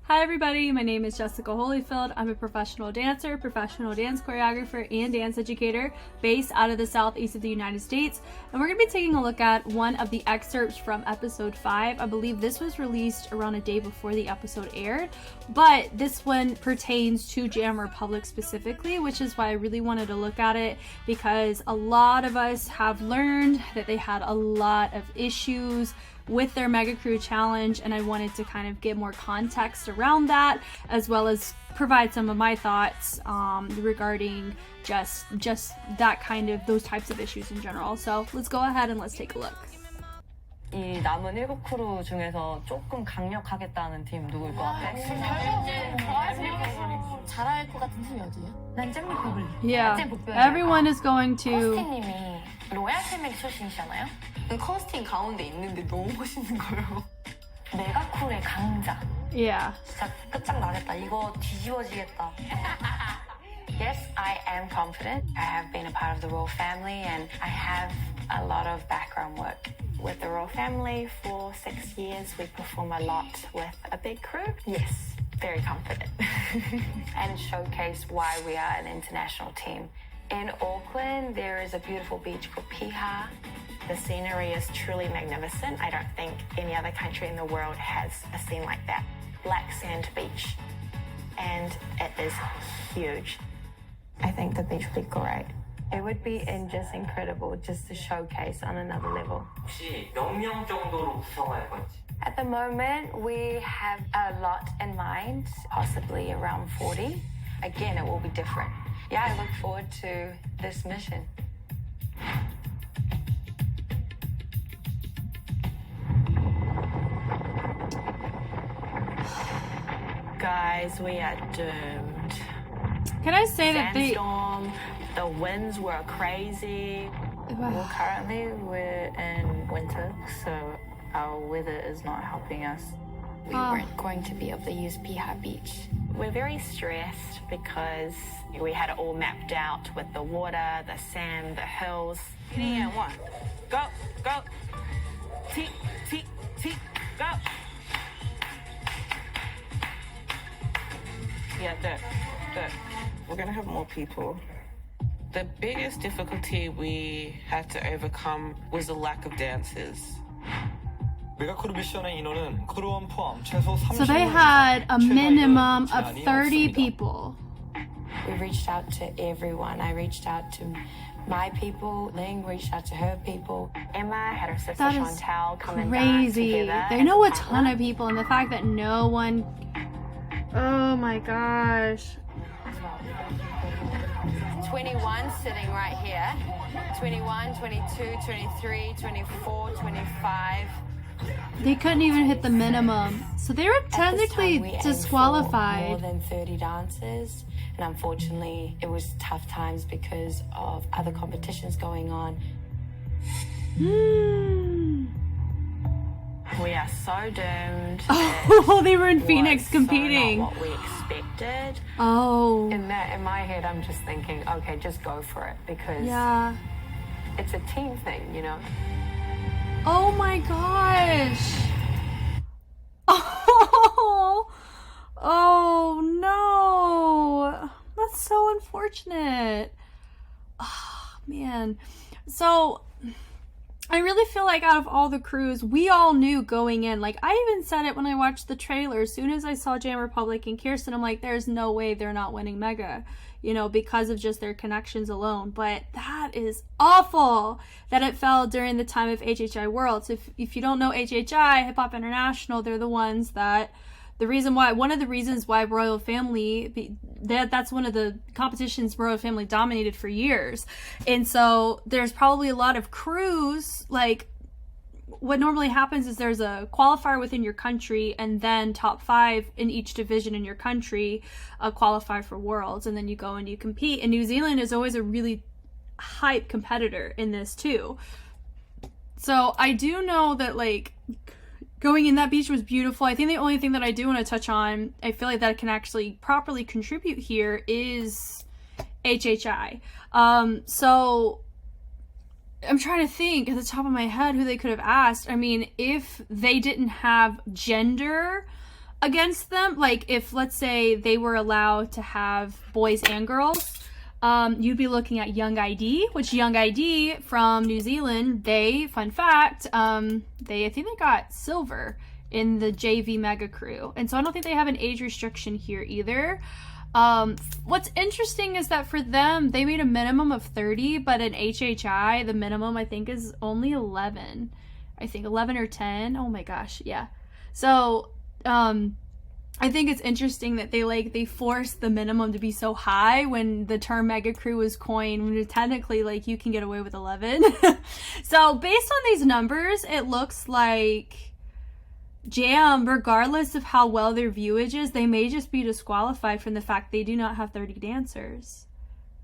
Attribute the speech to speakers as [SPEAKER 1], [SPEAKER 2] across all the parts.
[SPEAKER 1] Hi everybody, my name is Jessica Holyfield. I'm a professional dancer, professional dance choreographer, and dance educator based out of the southeast of the United States. And we're going to be taking a look at one of the excerpts from episode 5. I believe this was released around a day before the episode aired, but this one pertains to Jam Republic specifically, which is why I really wanted to look at it, because a lot of us have learned that they had a lot of issues with their Mega Crew Challenge, and I wanted to kind of get more context around that, as well as provide some of my thoughts regarding just that kind of, those types of issues in general. So let's go ahead and let's take a look.
[SPEAKER 2] 이 남은 7크루 중에서 조금 강력하겠다는 팀 누구일 것 같아?
[SPEAKER 3] 잘할 것 같은 팀이 어디예요?
[SPEAKER 2] 난 잼 리퍼블릭.
[SPEAKER 1] Yeah, everyone is going to...
[SPEAKER 2] 커스틴님이 로얄 패밀리 출신이시잖아요?
[SPEAKER 3] 커스팅 가운데 있는데 너무 멋있는 거예요.
[SPEAKER 2] 메가쿨의 강자.
[SPEAKER 1] Yeah.
[SPEAKER 2] 진짜 끝장나겠다. 이거 뒤집어지겠다. Yes, I am confident. I have been a part of the royal family and I have a lot of background work with the royal family. For 6 years, we perform a lot with a big crew. Yes, very confident. And showcase why we are an international team. In Auckland, there is a beautiful beach called Piha. The scenery is truly magnificent. I don't think any other country in the world has a scene like that. Black sand beach. And it is huge. I think the beach would be great. It would be just incredible just to showcase on another level.
[SPEAKER 4] 혹시 몇 명 정도로 구성할 건지?
[SPEAKER 2] At the moment, we have a lot in mind, possibly around 40. Again, it will be different. Yeah, I look forward to this mission. Guys, we are doomed.
[SPEAKER 1] Can I say that they...
[SPEAKER 2] Sandstorm, the winds were crazy. Well, currently we're in winter, so our weather is not helping us.
[SPEAKER 3] We weren't going to be able to use Piha Beach.
[SPEAKER 2] We're very stressed because we had it all mapped out with the water, the sand, the hills. 3, 2, 1. Go, go. Tick, tick, tick, go. Yeah, good.
[SPEAKER 5] We're going to have more people. The biggest difficulty we had to overcome was the lack of dancers.
[SPEAKER 4] 메가크루 미션의 인원은 크루원 포함 최소 30명.
[SPEAKER 1] So they had a minimum of 30 people.
[SPEAKER 3] We reached out to everyone. I reached out to my people. Ling reached out to her people.
[SPEAKER 2] Emma had her sister
[SPEAKER 1] That is
[SPEAKER 2] Chantal come and
[SPEAKER 1] crazy.
[SPEAKER 2] together.
[SPEAKER 1] They know a ton of people, and the fact that no one... Oh my gosh.
[SPEAKER 3] 21 sitting right here. 21, 22, 23, 24, 25.
[SPEAKER 1] They couldn't even hit the minimum. So they were
[SPEAKER 3] At this time,
[SPEAKER 1] technically
[SPEAKER 3] we aimed for
[SPEAKER 1] disqualified.
[SPEAKER 3] more than 30 dancers. And unfortunately, it was tough times because of other competitions going on.
[SPEAKER 2] We are so doomed.
[SPEAKER 1] Oh, they were in
[SPEAKER 2] It
[SPEAKER 1] Phoenix
[SPEAKER 2] was
[SPEAKER 1] competing.
[SPEAKER 2] So not what we expected.
[SPEAKER 1] Oh.
[SPEAKER 2] In my head, I'm just thinking, okay, just go for it because
[SPEAKER 1] Yeah.
[SPEAKER 2] it's a team thing, you know.
[SPEAKER 1] Oh my gosh. Oh no. That's so unfortunate. Oh man. So I really feel like out of all the crews, we all knew going in, like I even said it when I watched the trailer, as soon as I saw Jam Republic and Kirsten, I'm like, there's no way they're not winning Mega, you know, because of just their connections alone. But that is awful that it fell during the time of HHI Worlds. If you don't know HHI, Hip Hop International, they're the ones that, one of the reasons why Royal Family, that's one of the competitions Royal Family dominated for years. And so there's probably a lot of crews, like what normally happens is there's a qualifier within your country and then top 5 in each division in your country qualify for Worlds, and then you go and you compete. And New Zealand is always a really hype competitor in this too. So I do know that like going in, that beach was beautiful. I think the only thing that I do want to touch on, I feel like that can actually properly contribute here, is HHI. So I'm trying to think at the top of my head who they could have asked. I mean, if they didn't have gender against them. Like if, let's say, they were allowed to have boys and girls, you'd be looking at Young ID, which Young ID from New Zealand, fun fact, I think they got silver in the JV Mega Crew. And so I don't think they have an age restriction here either. What's interesting is that for them, they made a minimum of 30, but in HHI, the minimum I think is only 11. I think 11 or 10. Oh my gosh, yeah. So, I think it's interesting that they forced the minimum to be so high when the term Mega Crew was coined, when technically like you can get away with 11. So based on these numbers, it looks like Jam, regardless of how well their viewage is, they may just be disqualified from the fact they do not have 30 dancers.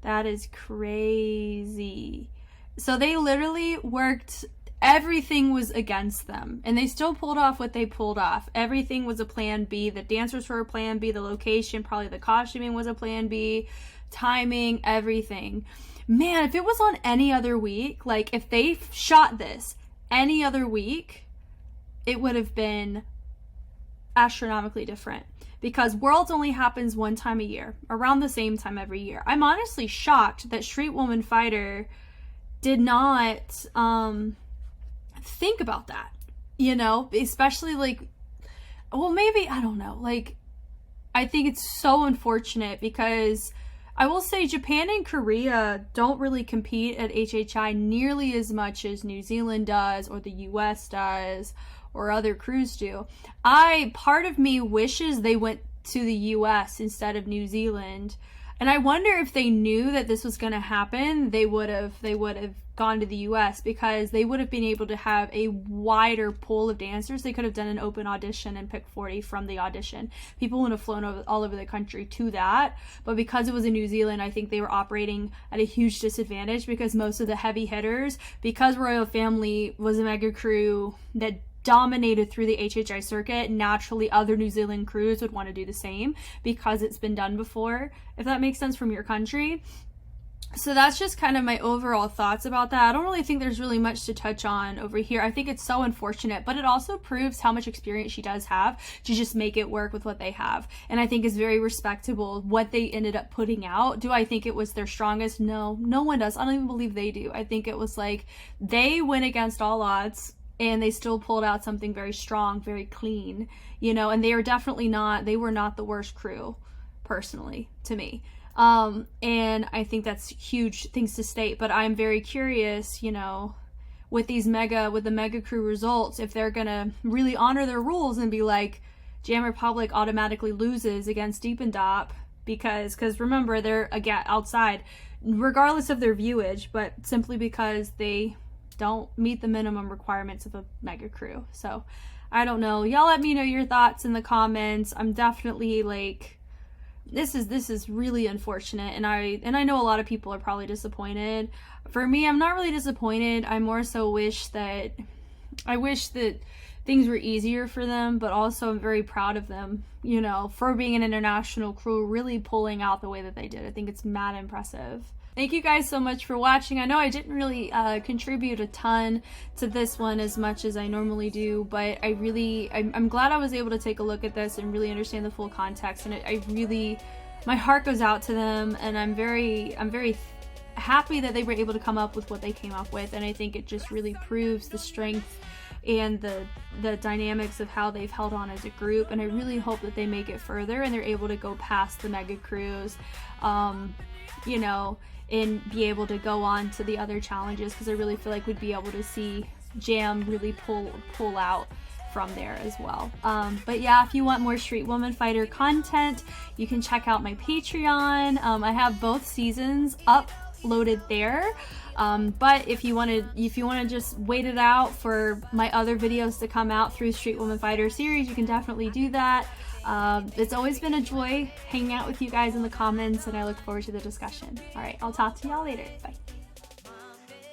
[SPEAKER 1] That is crazy. So they literally worked, everything was against them, and they still pulled off what they pulled off. Everything was a plan B. The dancers were a plan B. The location, probably the costuming was a plan B. Timing, everything. Man, if it was on any other week, like if they shot this any other week, it would have been astronomically different, because Worlds only happens one time a year, around the same time every year. I'm honestly shocked that Street Woman Fighter did not think about that, you know, especially like, well, maybe, I don't know, like, I think it's so unfortunate because I will say Japan and Korea don't really compete at HHI nearly as much as New Zealand does, or the US does, or other crews do. Part of me wishes they went to the US instead of New Zealand. And I wonder if they knew that this was going to happen, they would have gone to the US, because they would have been able to have a wider pool of dancers. They could have done an open audition and picked 40 from the audition. People would have flown all over the country to that. But because it was in New Zealand, I think they were operating at a huge disadvantage, because most of the heavy hitters, because Royal Family was a mega crew that dominated through the HHI circuit, naturally other New Zealand crews would want to do the same because it's been done before, if that makes sense, from your country. So that's just kind of my overall thoughts about that. I don't really think there's really much to touch on over here. I think it's so unfortunate, but it also proves how much experience she does have to just make it work with what they have. And I think it's very respectable what they ended up putting out. Do I think it was their strongest? No, no one does. I don't even believe they do. I think it was like they went against all odds, and they still pulled out something very strong, very clean, you know, and they were not the worst crew, personally, to me. And I think that's huge things to state, but I'm very curious, you know, with the mega crew results, if they're gonna really honor their rules and be like, Jam Republic automatically loses against Deep and Dop, because remember, they're again outside, regardless of their viewage, but simply because they don't meet the minimum requirements of a mega crew. So I don't know, y'all let me know your thoughts in the comments. I'm definitely like, this is really unfortunate, and I know a lot of people are probably disappointed. For me, I'm not really disappointed. I more so wish that things were easier for them, but also I'm very proud of them, you know, for being an international crew, really pulling out the way that they did. I think it's mad impressive. Thank you guys so much for watching. I know I didn't really contribute a ton to this one as much as I normally do, but I'm glad I was able to take a look at this and really understand the full context, and my heart goes out to them, and I'm very happy that they were able to come up with what they came up with, and I think it just really proves the strength and the dynamics of how they've held on as a group, and I really hope that they make it further and they're able to go past the mega crews, you know, and be able to go on to the other challenges, because I really feel like we'd be able to see Jam really pull out from there as well. But yeah, if you want more Street Woman Fighter content, you can check out my Patreon. I have both seasons uploaded there. But if you want to just wait it out for my other videos to come out through Street Woman Fighter series, you can definitely do that. It's always been a joy hanging out with you guys in the comments, and I look forward to the discussion. All right, I'll talk to y'all later. Bye.